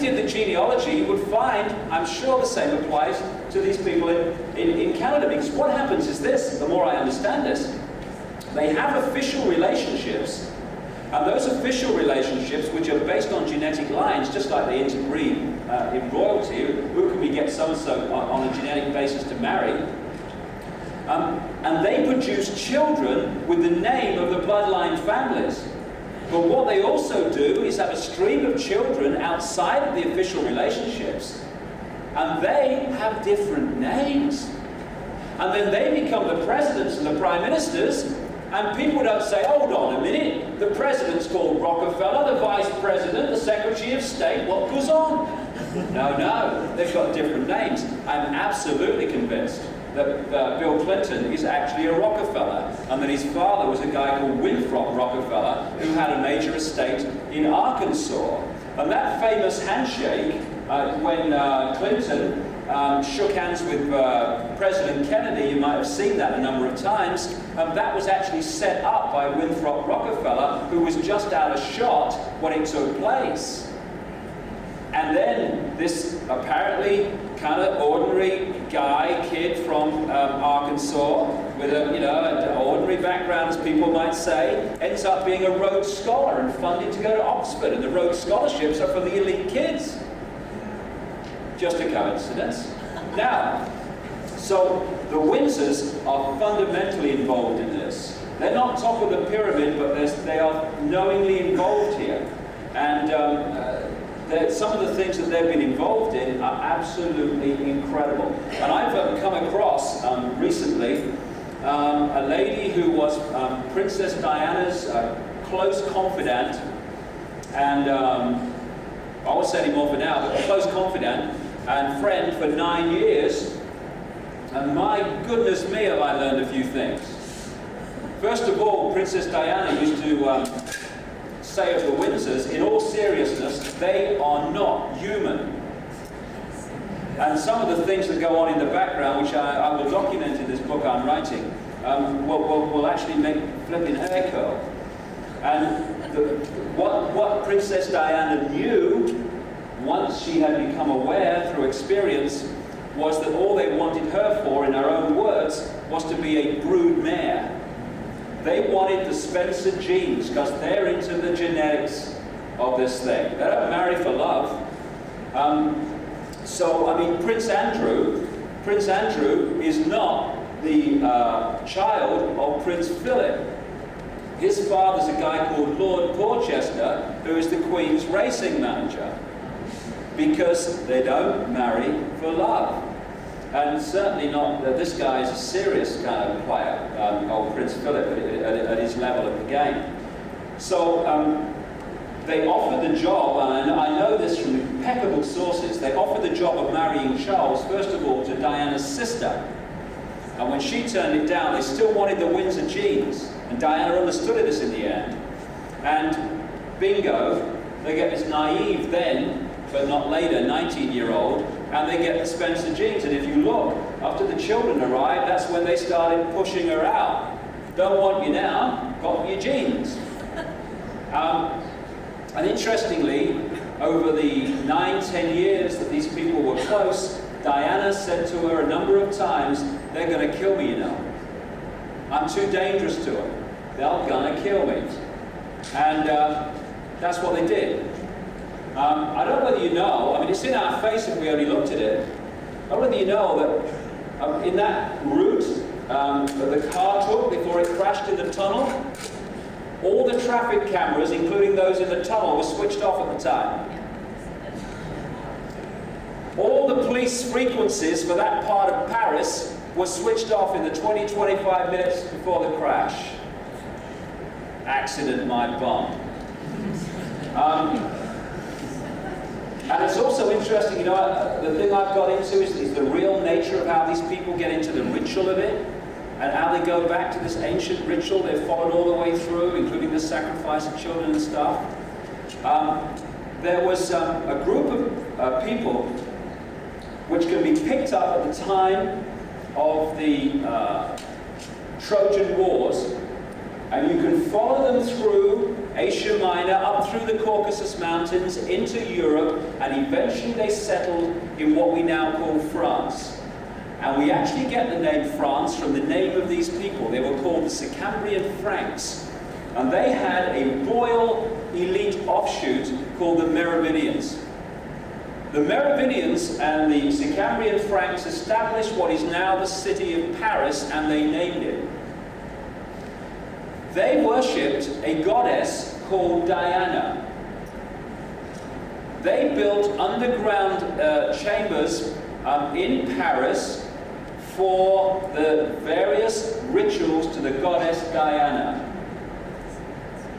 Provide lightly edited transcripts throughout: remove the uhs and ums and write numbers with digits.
did the genealogy, you would find, I'm sure the same applies to these people in Canada, because what happens is this, the more I understand this, they have official relationships, and those official relationships, which are based on genetic lines, just like they interbreed in royalty, who can we get so-and-so on a genetic basis to marry? And they produce children with the name of the bloodline families. But what they also do is have a stream of children outside of the official relationships, and they have different names. And then they become the presidents and the prime ministers, and people don't say, hold on a minute, the president's called Rockefeller, the vice president, the secretary of state, what goes on? No, they've got different names. I'm absolutely convinced that Bill Clinton is actually a Rockefeller, and that his father was a guy called Winthrop Rockefeller, who had a major estate in Arkansas. And that famous handshake, when Clinton shook hands with President Kennedy, you might have seen that a number of times, that was actually set up by Winthrop Rockefeller, who was just out of shot when it took place. And then this apparently kind of ordinary guy, kid from Arkansas, with an ordinary background, as people might say, ends up being a Rhodes Scholar and funded to go to Oxford, and the Rhodes Scholarships are for the elite kids. Just a coincidence. Now, so the Windsors are fundamentally involved in this. They're not top of the pyramid, but they are knowingly involved here. And some of the things that they've been involved in are absolutely incredible. And I've come across recently a lady who was Princess Diana's close confidant, and I won't say any more for now, but close confidant and friend for 9 years. And my goodness me, have I learned a few things. First of all, Princess Diana used to say of the Windsors, in all seriousness, they are not human. And some of the things that go on in the background, which I will document in this book I'm writing, will actually make flipping hair curl. And what Princess Diana knew, once she had become aware through experience, was that all they wanted her for, in her own words, was to be a brood mare. They wanted the Spencer genes, because they're into the genetics of this thing. They don't marry for love. So, I mean, Prince Andrew is not the child of Prince Philip. His father's a guy called Lord Porchester, who is the Queen's racing manager, because they don't marry for love. And certainly not, this guy is a serious kind of player, old Prince Philip, at his level of the game. So they offered the job, and I know this from impeccable sources, they offered the job of marrying Charles, first of all, to Diana's sister. And when she turned it down, they still wanted the Windsor genes. And Diana understood this in the end. And bingo, they get this naive then, but not later, 19-year-old, and they get the Spencer genes. And if you look, after the children arrived, that's when they started pushing her out. Don't want you now, got your genes. And interestingly, over the 9-10 years that these people were close, Diana said to her a number of times, they're going to kill me, you know. I'm too dangerous to them. They're going to kill me. And that's what they did. I don't know whether you know, I mean, it's in our face if we only looked at it. I don't know whether you know that in that route that the car took before it crashed in the tunnel, all the traffic cameras, including those in the tunnel, were switched off at the time. All the police frequencies for that part of Paris were switched off in the 20-25 minutes before the crash. Accident, my bum. And it's also interesting, you know, the thing I've got into is the real nature of how these people get into the ritual of it, and how they go back to this ancient ritual they've followed all the way through, including the sacrifice of children and stuff. There was a group of people which can be picked up at the time of the Trojan Wars, and you can follow them through Asia Minor, up through the Caucasus Mountains, into Europe, and eventually they settled in what we now call France. And we actually get the name France from the name of these people. They were called the Sicambrian Franks. And they had a royal elite offshoot called the Merovingians. The Merovingians and the Sicambrian Franks established what is now the city of Paris, and they named it. They worshipped a goddess called Diana. They built underground chambers in Paris for the various rituals to the goddess Diana.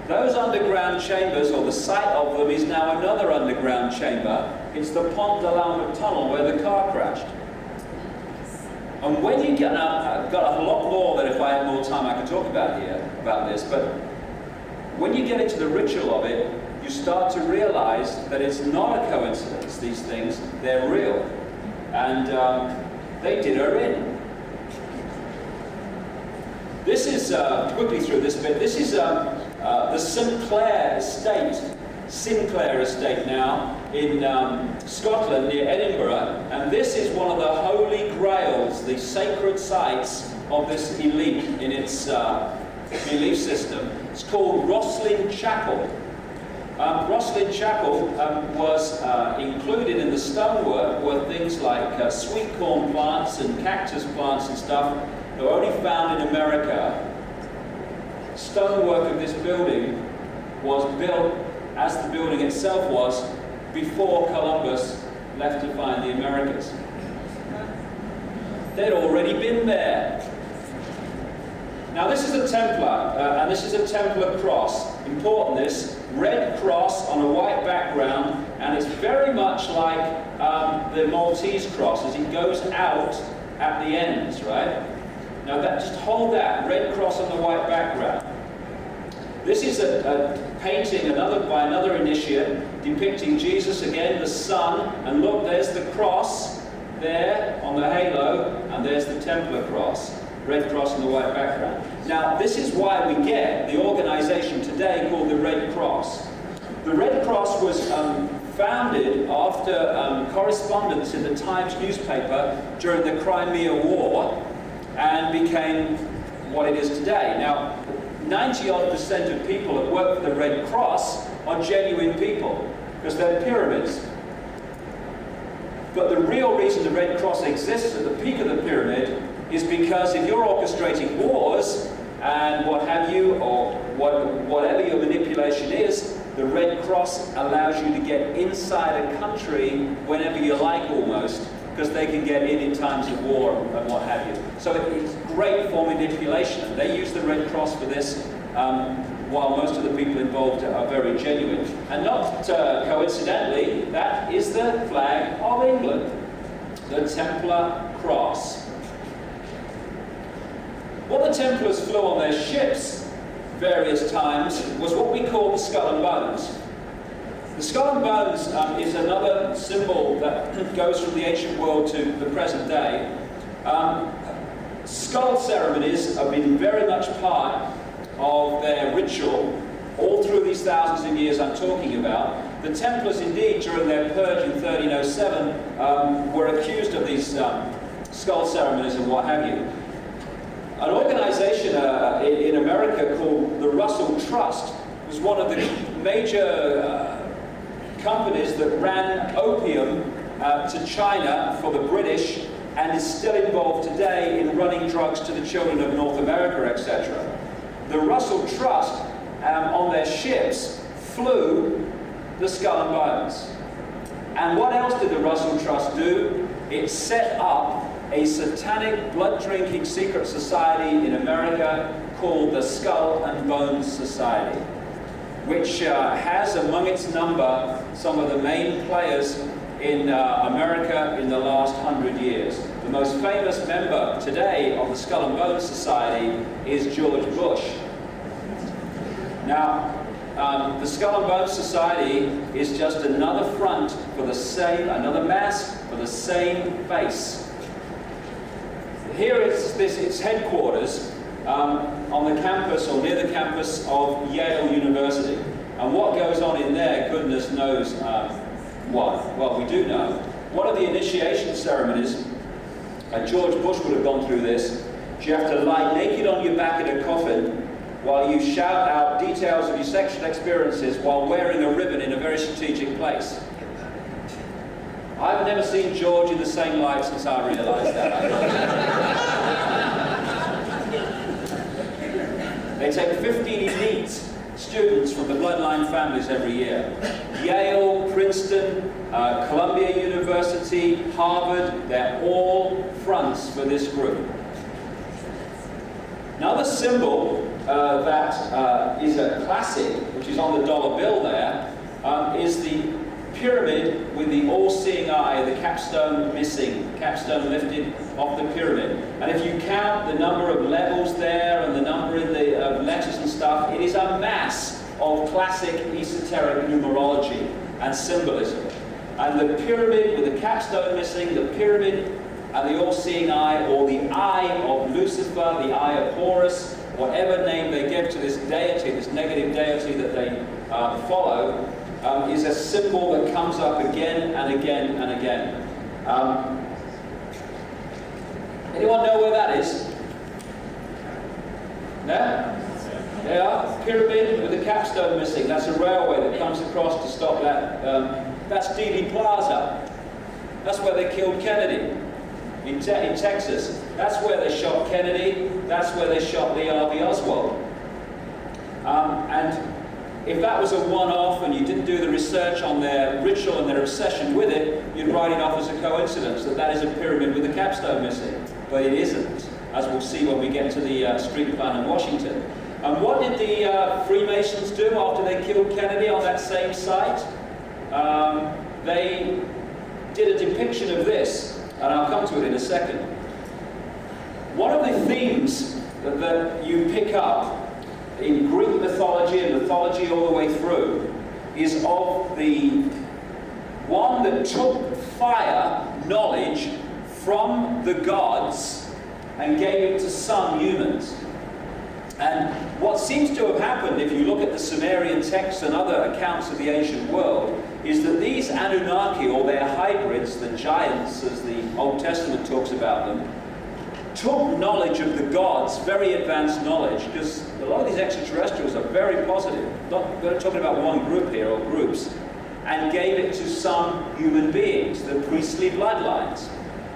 Those underground chambers, or the site of them, is now another underground chamber. It's the Pont de l'Alma tunnel where the car crashed. And when you get I've got a lot more that if I had more time I could talk about here, about this, but when you get into the ritual of it, you start to realize that it's not a coincidence, these things, they're real. And they did her in. This is, quickly through this bit, this is the Sinclair estate now in Scotland near Edinburgh, and this is one of the holy grails, the sacred sites of this elite in its belief system. It's called Rosslyn Chapel. Rosslyn Chapel was included in the stonework were things like sweet corn plants and cactus plants and stuff that were only found in America. Stonework of this building was built, as the building itself was, before Columbus left to find the Americas. They'd already been there. Now this is a Templar, and this is a Templar cross. Important, this red cross on a white background, and it's very much like the Maltese cross as it goes out at the ends, right? Now just hold that, red cross on the white background. This is a painting by another initiate depicting Jesus again, the Son, and look, there's the cross there on the halo, and there's the Templar cross, red cross on the white background. Now this is why we get the organization today called the Red Cross. The Red Cross was founded after correspondence in the Times newspaper during the Crimea War, and became what it is today. Now, 90-odd% of people that work for the Red Cross are genuine people, because they're pyramids. But the real reason the Red Cross exists at the peak of the pyramid is because if you're orchestrating wars and what have you, or whatever your manipulation is, the Red Cross allows you to get inside a country whenever you like almost, because they can get in times of war and what have you. So it's great for manipulation. They use the Red Cross for this, while most of the people involved are very genuine. And not coincidentally, that is the flag of England, the Templar Cross. What the Templars flew on their ships various times was what we call the skull and bones. The skull and bones is another symbol that goes from the ancient world to the present day. Skull ceremonies have been very much part of their ritual all through these thousands of years I'm talking about. The Templars indeed, during their purge in 1307, were accused of these skull ceremonies and what have you. An organization in America called the Russell Trust was one of the major companies that ran opium to China for the British, and is still involved today in running drugs to the children of North America, etc. The Russell Trust on their ships flew the skull and bones. And what else did the Russell Trust do? It set up a satanic blood-drinking secret society in America called the Skull and Bones Society, which has among its number some of the main players in America in the last 100 years. The most famous member today of the Skull and Bones Society is George Bush. Now, the Skull and Bones Society is just another front for the same, another mask for the same face. Here is its headquarters on the campus, or near the campus of Yale University. And what goes on in there, goodness knows what. Well, we do know. One of the initiation ceremonies, and George Bush would have gone through this, is you have to lie naked on your back in a coffin while you shout out details of your sexual experiences while wearing a ribbon in a very strategic place. I've never seen George in the same light since I realised that. They take 15 elite students from the bloodline families every year. Yale, Princeton, Columbia University, Harvard, they're all fronts for this group. Another symbol that is a classic, which is on the dollar bill there, is the pyramid with the all-seeing eye, the capstone missing, capstone lifted off the pyramid. And if you count the number of levels there and the number in the letters and stuff, it is a mass of classic esoteric numerology and symbolism. And the pyramid with the capstone missing, the pyramid and the all-seeing eye, or the eye of Lucifer, the eye of Horus, whatever name they give to this deity, this negative deity that they follow, is a symbol that comes up again and again and again. Anyone know where that is? No? Yeah, pyramid with the capstone missing. That's a railway that comes across to stop that. That's Dealey Plaza. That's where they killed Kennedy. In Texas. That's where they shot Kennedy. That's where they shot Lee Harvey Oswald. And if that was a one-off and you didn't do the research on their ritual and their obsession with it, you'd write it off as a coincidence that that is a pyramid with a capstone missing. But it isn't, as we'll see when we get to the street plan in Washington. And what did the Freemasons do after they killed Kennedy on that same site? They did a depiction of this, and I'll come to it in a second. One of the themes that you pick up in Greek mythology and mythology all the way through is of the one that took fire, knowledge, from the gods and gave it to some humans. And what seems to have happened, if you look at the Sumerian texts and other accounts of the ancient world, is that these Anunnaki, or their hybrids, the giants as the Old Testament talks about them, took knowledge of the gods, very advanced knowledge, because a lot of these extraterrestrials are very positive. We're not talking about one group here, or groups, and gave it to some human beings, the priestly bloodlines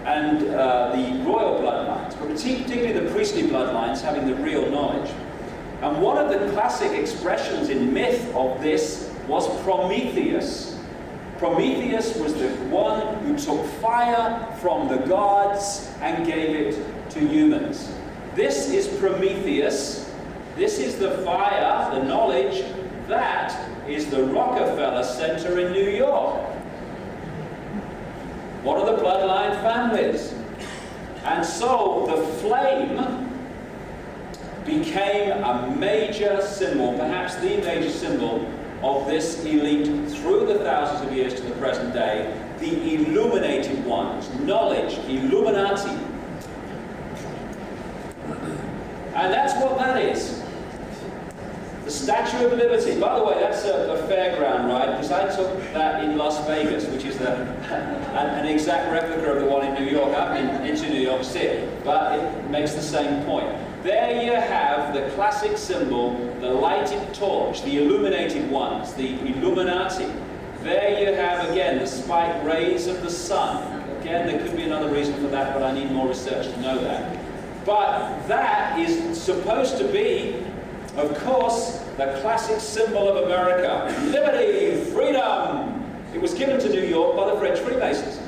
and the royal bloodlines, but particularly the priestly bloodlines having the real knowledge. And one of the classic expressions in myth of this was Prometheus. Prometheus was the one who took fire from the gods and gave it to humans. This is Prometheus. This is the fire, the knowledge. That is the Rockefeller Center in New York. One of the bloodline families. And so the flame became a major symbol, perhaps the major symbol of this elite through the thousands of years to the present day, the illuminated ones, knowledge, Illuminati. And that's what that is. The Statue of Liberty. By the way, that's a fairground, right? Because I took that in Las Vegas, which is an exact replica of the one in New York. I've been into New York City, but it makes the same point. There you have the classic symbol, the lighted torch, the illuminated ones, the Illuminati. There you have, again, the spiked rays of the sun. Again, there could be another reason for that, but I need more research to know that. But that is supposed to be, of course, the classic symbol of America. Liberty, freedom. It was given to New York by the French Freemasons.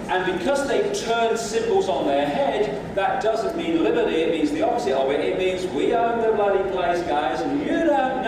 And because they turned symbols on their head, that doesn't mean liberty, it means the opposite of it. It means we own the bloody place, guys, and you don't